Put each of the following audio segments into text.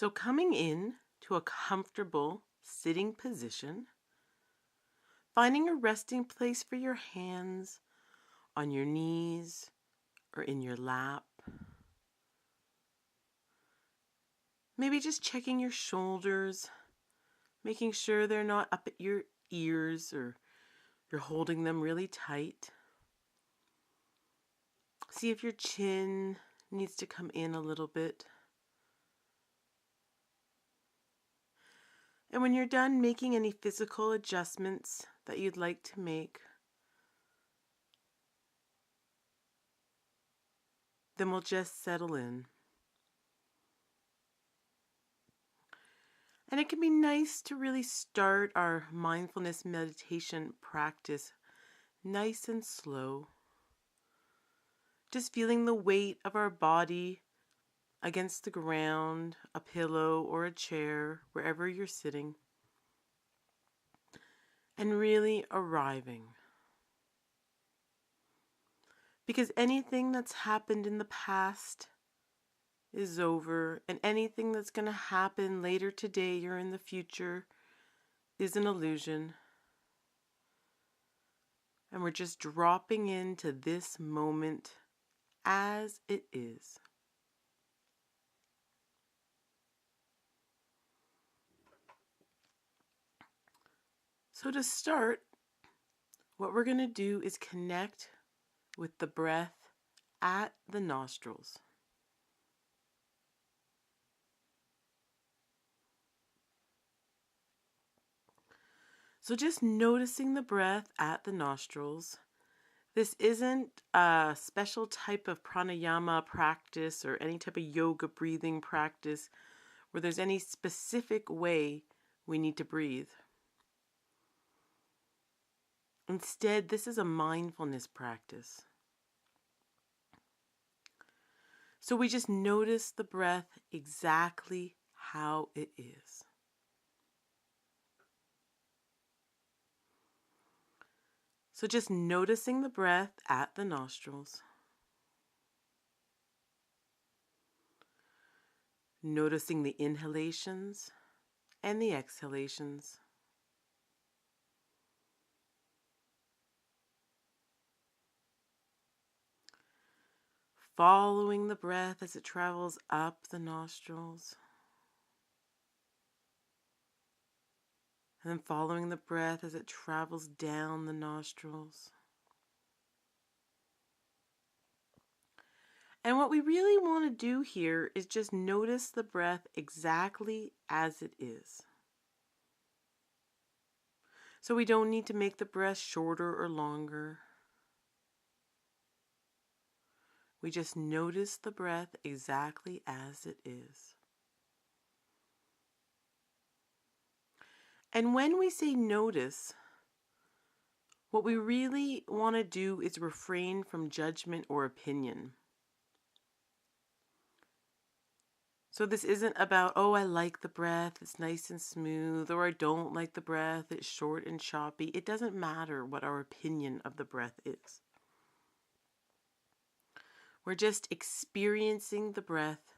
So coming in to a comfortable sitting position, finding a resting place for your hands on your knees or in your lap. Maybe just checking your shoulders, making sure they're not up at your ears or you're holding them really tight. See if your chin needs to come in a little bit. And when you're done making any physical adjustments that you'd like to make, then we'll just settle in. And it can be nice to really start our mindfulness meditation practice nice and slow. Just feeling the weight of our body against the ground, a pillow or a chair, wherever you're sitting. And really arriving. Because anything that's happened in the past is over, and anything that's going to happen later today or in the future is an illusion. And we're just dropping into this moment as it is. So to start, what we're going to do is connect with the breath at the nostrils. So just noticing the breath at the nostrils. This isn't a special type of pranayama practice or any type of yoga breathing practice where there's any specific way we need to breathe. Instead, this is a mindfulness practice. So we just notice the breath exactly how it is. So just noticing the breath at the nostrils. Noticing the inhalations and the exhalations. Following the breath as it travels up the nostrils. And then following the breath as it travels down the nostrils. And what we really want to do here is just notice the breath exactly as it is. So we don't need to make the breath shorter or longer. We just notice the breath exactly as it is. And when we say notice, what we really want to do is refrain from judgment or opinion. So this isn't about, oh, I like the breath, it's nice and smooth, or I don't like the breath, it's short and choppy. It doesn't matter what our opinion of the breath is. We're just experiencing the breath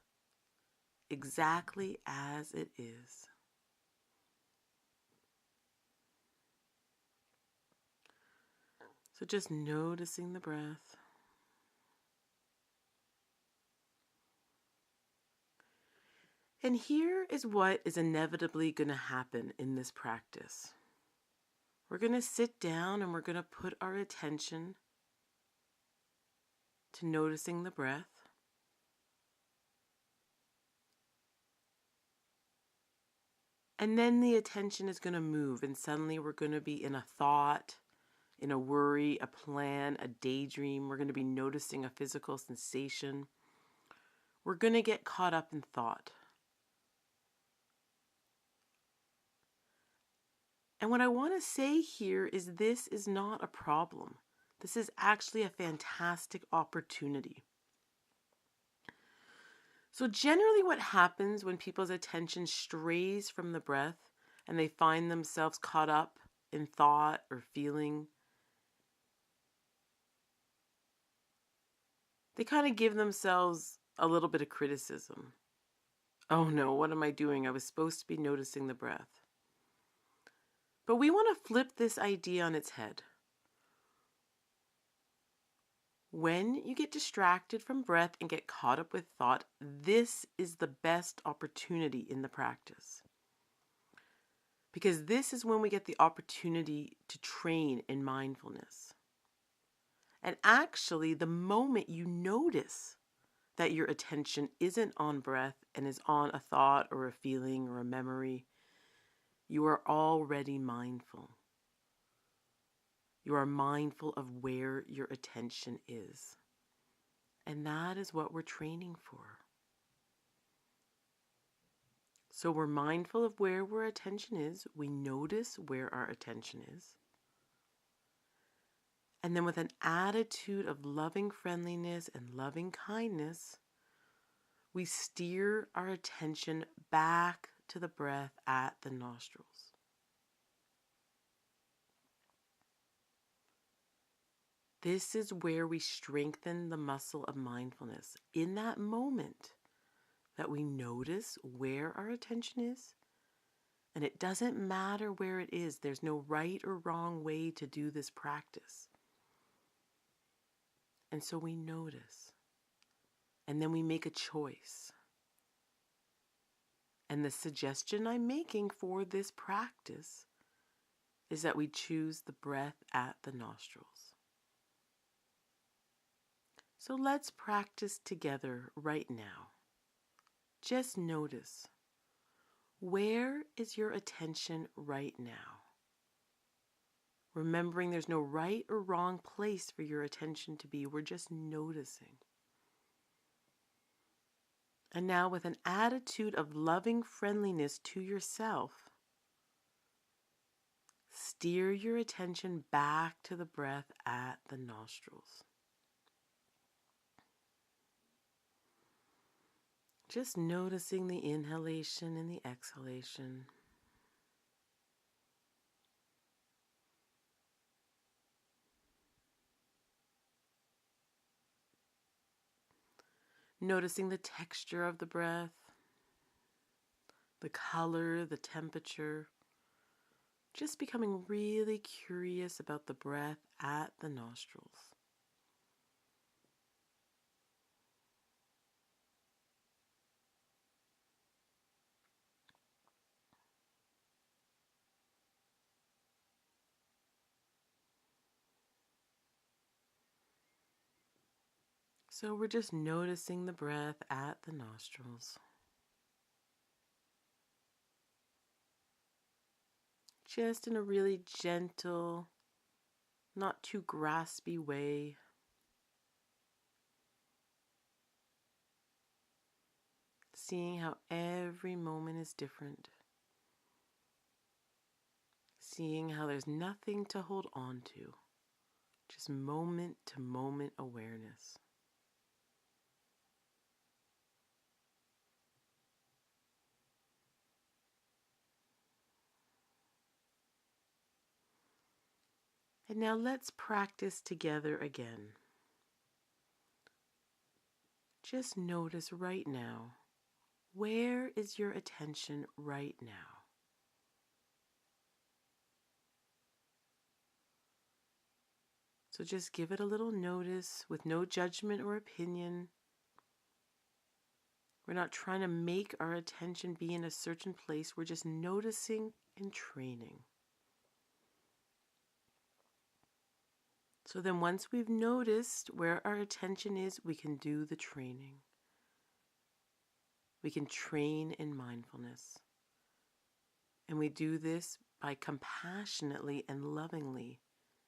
exactly as it is. So just noticing the breath. And here is what is inevitably going to happen in this practice. We're going to sit down and we're going to put our attention to noticing the breath. And then the attention is going to move, and suddenly we're going to be in a thought, in a worry, a plan, a daydream. We're going to be noticing a physical sensation. We're going to get caught up in thought. And what I want to say here is this is not a problem. This is actually a fantastic opportunity. So generally what happens when people's attention strays from the breath and they find themselves caught up in thought or feeling, they kind of give themselves a little bit of criticism. Oh no, what am I doing? I was supposed to be noticing the breath. But we want to flip this idea on its head. When you get distracted from breath and get caught up with thought, this is the best opportunity in the practice. Because this is when we get the opportunity to train in mindfulness. And actually, the moment you notice that your attention isn't on breath and is on a thought or a feeling or a memory, you are already mindful. You are mindful of where your attention is. And that is what we're training for. So we're mindful of where our attention is. We notice where our attention is. And then with an attitude of loving friendliness and loving kindness, we steer our attention back to the breath at the nostrils. This is where we strengthen the muscle of mindfulness. In that moment that we notice where our attention is, and it doesn't matter where it is, there's no right or wrong way to do this practice. And so we notice, and then we make a choice. And the suggestion I'm making for this practice is that we choose the breath at the nostrils. So let's practice together right now. Just notice, where is your attention right now? Remembering there's no right or wrong place for your attention to be. We're just noticing. And now with an attitude of loving friendliness to yourself, steer your attention back to the breath at the nostrils. Just noticing the inhalation and the exhalation. Noticing the texture of the breath, the color, the temperature. Just becoming really curious about the breath at the nostrils. So we're just noticing the breath at the nostrils. Just in a really gentle, not too graspy way. Seeing how every moment is different. Seeing how there's nothing to hold on to. Just moment to moment awareness. And now let's practice together again. Just notice right now, where is your attention right now? So just give it a little notice with no judgment or opinion. We're not trying to make our attention be in a certain place. We're just noticing and training. So then once we've noticed where our attention is, we can do the training. We can train in mindfulness. And we do this by compassionately and lovingly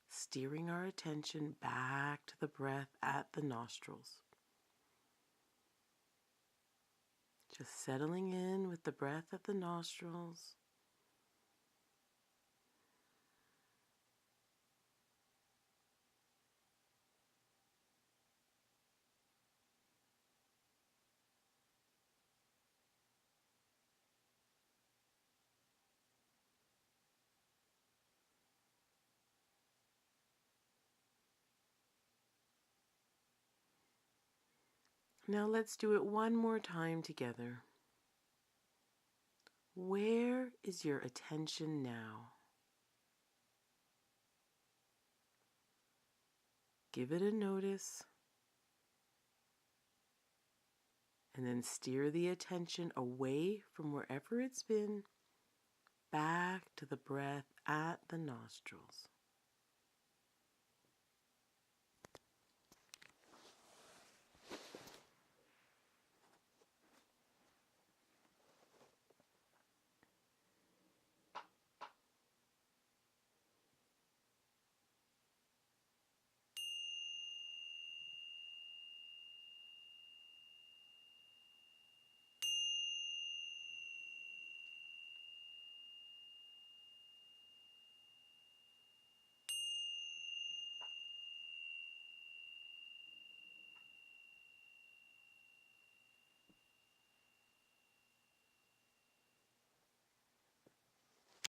steering our attention back to the breath at the nostrils. Just settling in with the breath at the nostrils. Now let's do it one more time together. Where is your attention now? Give it a notice, and then steer the attention away from wherever it's been, back to the breath at the nostrils.